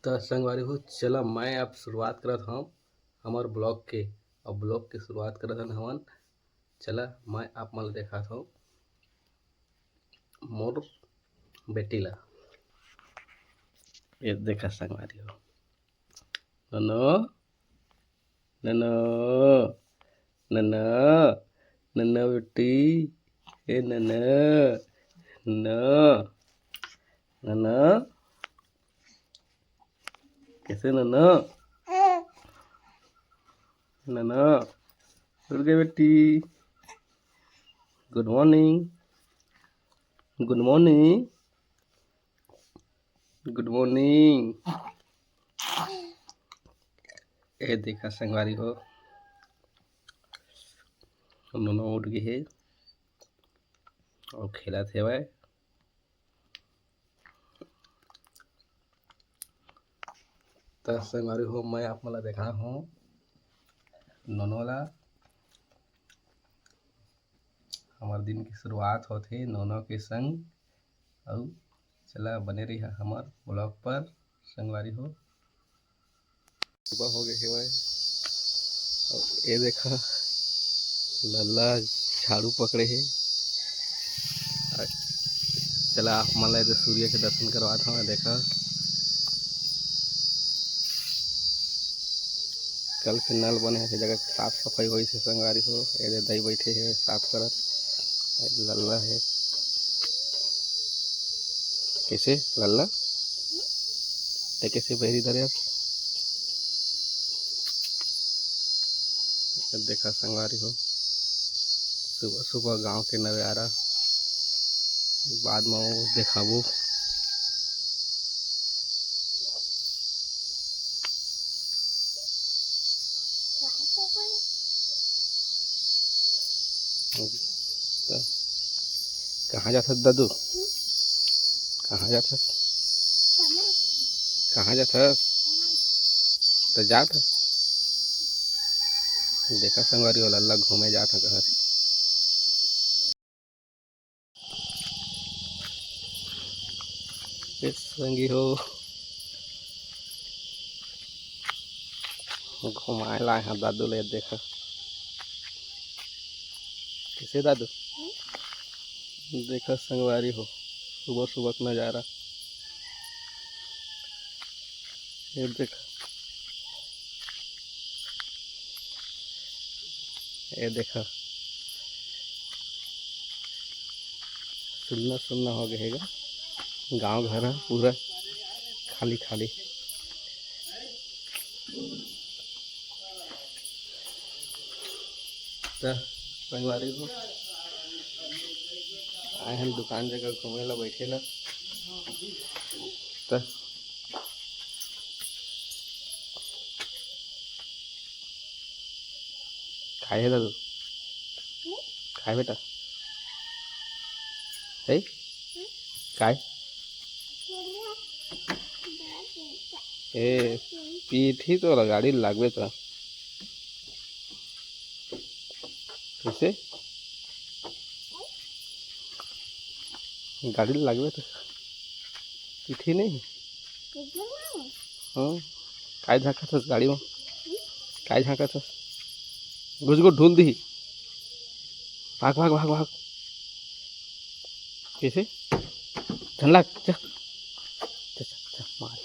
तो संगवारी हो चला मैं अब शुरुआत करत हूँ हमार ब्लॉग के। अब ब्लॉग की शुरुआत करत हन हमन। चला मैं आप मन ल देखात हूँ मोर बेटी ला। ये देखा संगवारी हो ननो ननो ननो ननो बेटी ए ननो ननो ननो कैसे ननो ननो उठ गई बेटी। Good morning good morning good morning. ये देखा संगवारी हो ननो उठ गई है और खेला थे वह। तो संगवारी हो मैं आप मला देखा हूँ नोनो ला। हमार दिन की शुरुआत होती नोनो के संग। और चला बने रही हमार ब्लॉग पर संगवारी हो। सुबह हो गए है और ये देखा लल्ला झाड़ू पकड़े है। चला आप मन ला सूर्य के दर्शन करवा था। देखा कल के नल बने है जगह साफ सफाई हुई से संगवारी हो। ये दही बैठे है साफ करत लल्ला है। कैसे लल्ला ते कैसे बहरी धरे देखा संगवारी हो। सुबह सुबह गांव के नज़ारा बाद में वो देखाबो। तो कहाँ जाता दादू कहाँ जाता कहाँ जाता तो जाता। देखा संगवारी हो लल्ला घूमे जाता कहाँ से। संगी हो घुमाए लाए हैं दादू ले। देखा कैसे दादू देखा संगवारी हो सुबह सुबह का नज़ारा। ये देखा ये देखा सुनना सुनना हो गएगा। गांव घर है पूरा खाली खाली। तो संगवारी हो आए हैं दुकान जगह घूमे ला बैठे ला। तो खाए है दादू खाए बेटा है काय ए पीठी तो गाड़ी लागबे तो कैसे गाड़ी लागबे तो पीठी नहीं। हाँ काय झाँका था गाड़ी में काय झाँका था घुस घुस ढूल दी। भाग भाग भाग भाग कैसे ठंडा चल मार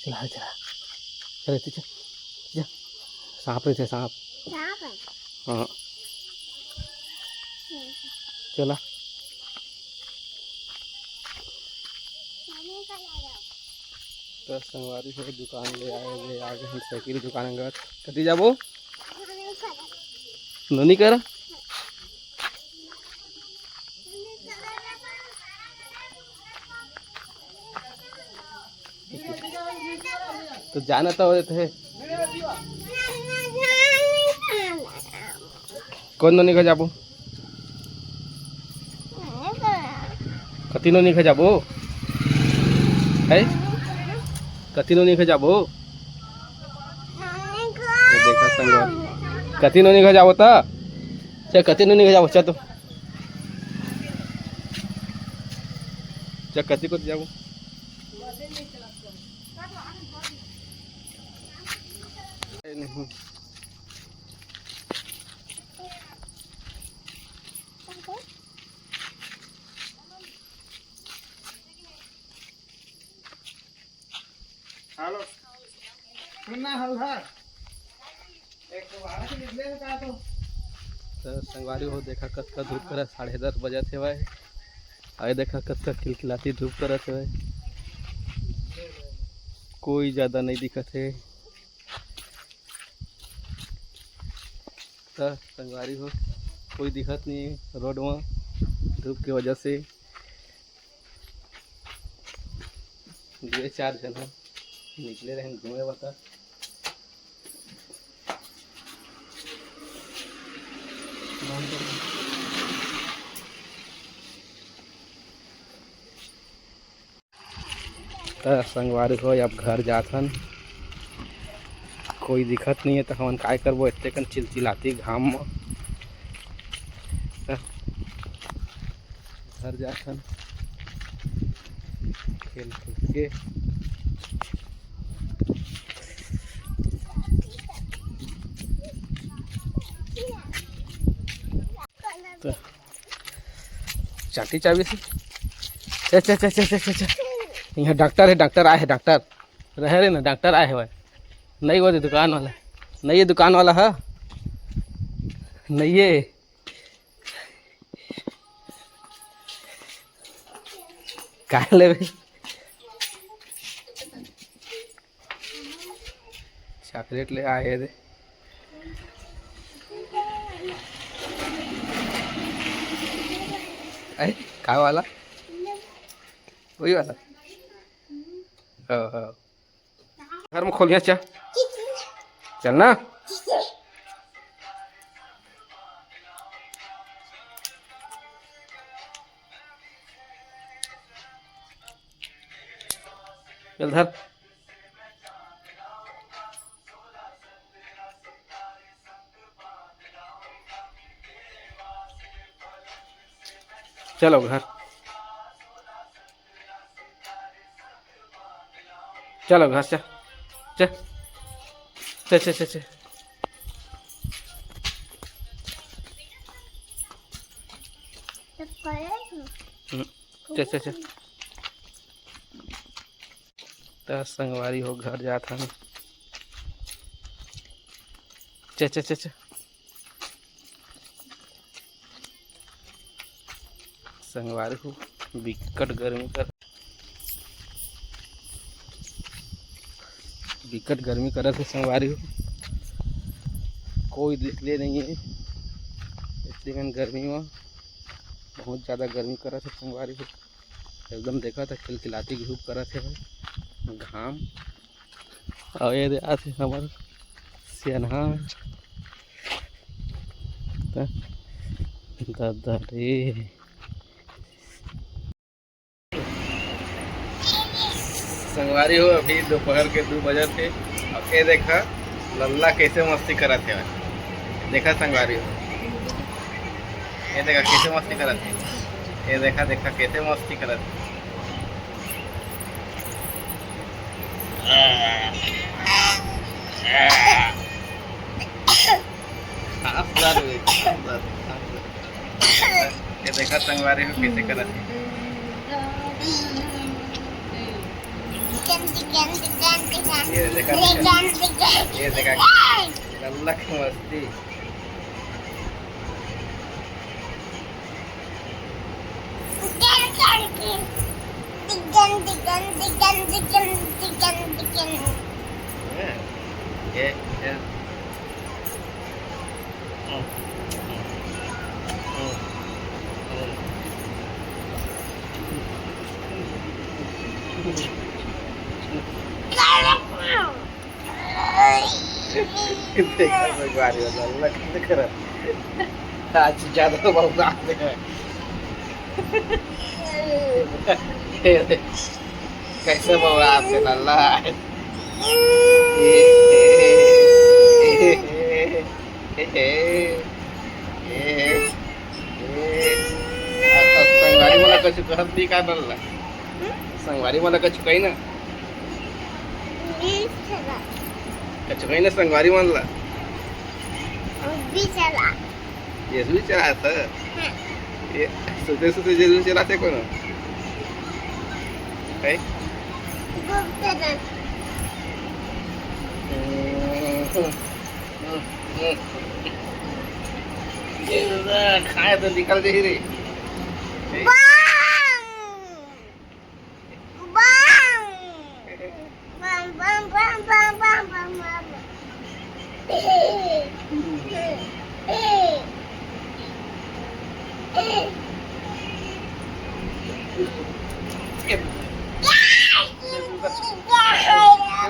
चला चला चल चल चल सांप है सांप। हाँ चला तो संगवारी से दुकान ले आगे हम साइकिल दुकान अंगर कती जाबो ननी कर। तो जाना तो होते है कौन ननी का जाबो कती ननी का जाबो है कती ननी का जाबो। देखा संगवारी कती ननी का जाबो ता चे कती ननी का जाबो चा तो चा कती को जाबो नहीं हेलो सुनना हल्ला एक बार से निकले का तो संगवारी हो देखा कस का धूप करा 10:30 बजे थे भाई। आए देखा कस का खिलखिलाती धूप करा थे भाई। कोई ज़्यादा नहीं दिखत है। संगवारी हो कोई दिखत नहीं है रोड में धूप की वजह से। 2-4 जन निकले रहे घूमे बता। संगवारी हो अब घर जाथन कोई दिखत नहीं है तो हमन काय करबो इतने कन चिलचिलाती घाम में। घर जाथन खेल खेल के तो चाटी चाबी से च यहाँ डॉक्टर है, डॉक्टर आए है, डॉक्टर रह रहे ना, डॉक्टर आए है भाई। नहीं वो दुकान वाला नहीं है, दुकान वाला है नहीं है। कहाँ ले चॉकलेट ले आए थे। अरे कहाँ वाला वही वाला घर में खोलिया चा चलना। चल धर चलो घर चलो घर से च च च च च च च तो संगवारी हो घर जाता है। च च च च संगवारी हो विकट गर्मी कर विकट गर्मी करत है। संगवारी हो कोई निकले नहीं है इतनी गर्मी में, बहुत ज़्यादा गर्मी करत है। संगवारी हो एकदम देखा था खिलखिलाती धूप करत है घाम। और ये आते हमारे सियाना दादा रे संगवारी हो अभी दोपहर के 2 बजे थे। अब ये देखा लल्ला कैसे मस्ती करा थे। देखा संगवारी हो ये देखा कैसे मस्ती करा थे। ये देखा देखा कैसे मस्ती करा थे। ये देखा संगवारी हो कैसे करा थे। ये देखा लल्ला की मस्ती। देखा संगवारी हो लल्ला कैसे करा आज ज़्यादा बहुत आते हैं। कैसे बौरा से लल्ला संगवारी मला कछु कहत दी का लल्ला संगवारी मला कछु कही ना कचकई ने संगवारी मानला भी चला जेजू चला था ये सुते सुते जेजू चलाते कोण है खाए तो निकल दे रे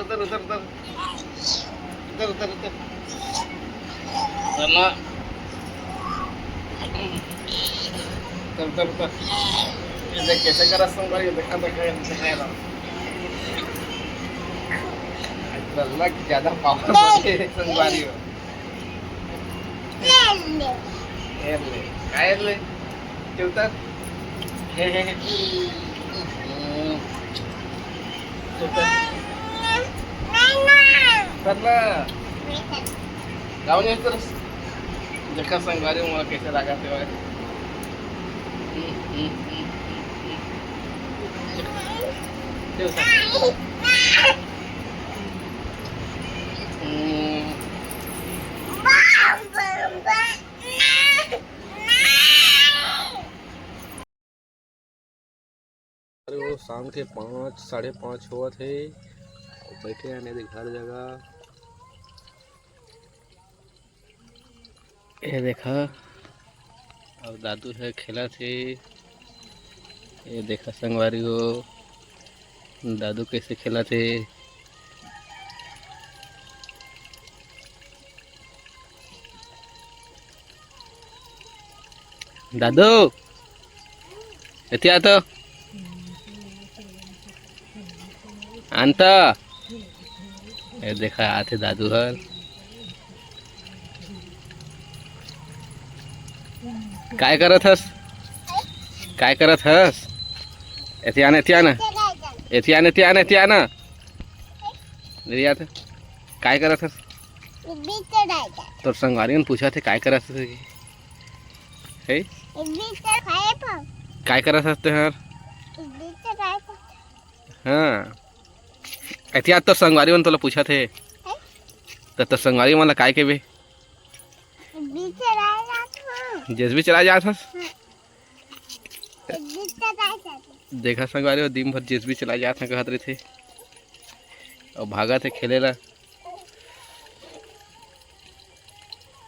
उतर उतर उतर उतर उतर उतर चलना उतर उतर उतर ये देख कैसे करा संगवारी देखा देखा लग ज्यादा पावर होते संगवारी हो एरले काय एरले ठेवतात हे करना गाँव नहीं तरस देखा संगवारी मला कैसे लगाते हुए अरे वो शाम के 5 साढ़े 5 हुआ थे बैठे आने दे घर जगह ये देखा और दादू है खेला थे ये देखा संगवारी हो दादू कैसे खेला थे दादू इथे आता आणता ये देखा आते दादू हर काय करत हस काय करत हस इथे आना इथे आना इथे आना इथे आना इथे आना इथे आता काय करत हस तो संगवारी ने पूछा थे काय करत हस हे काय करत हस ते हर हाँ इथे तो संगवारी ने तुला पूछा थे तो संगवारी मला काय के बे जेस चला जात हस देखा संगवारी दिन भर जेस भी चला जाते कहत रहे थे और भागा थे खेले ला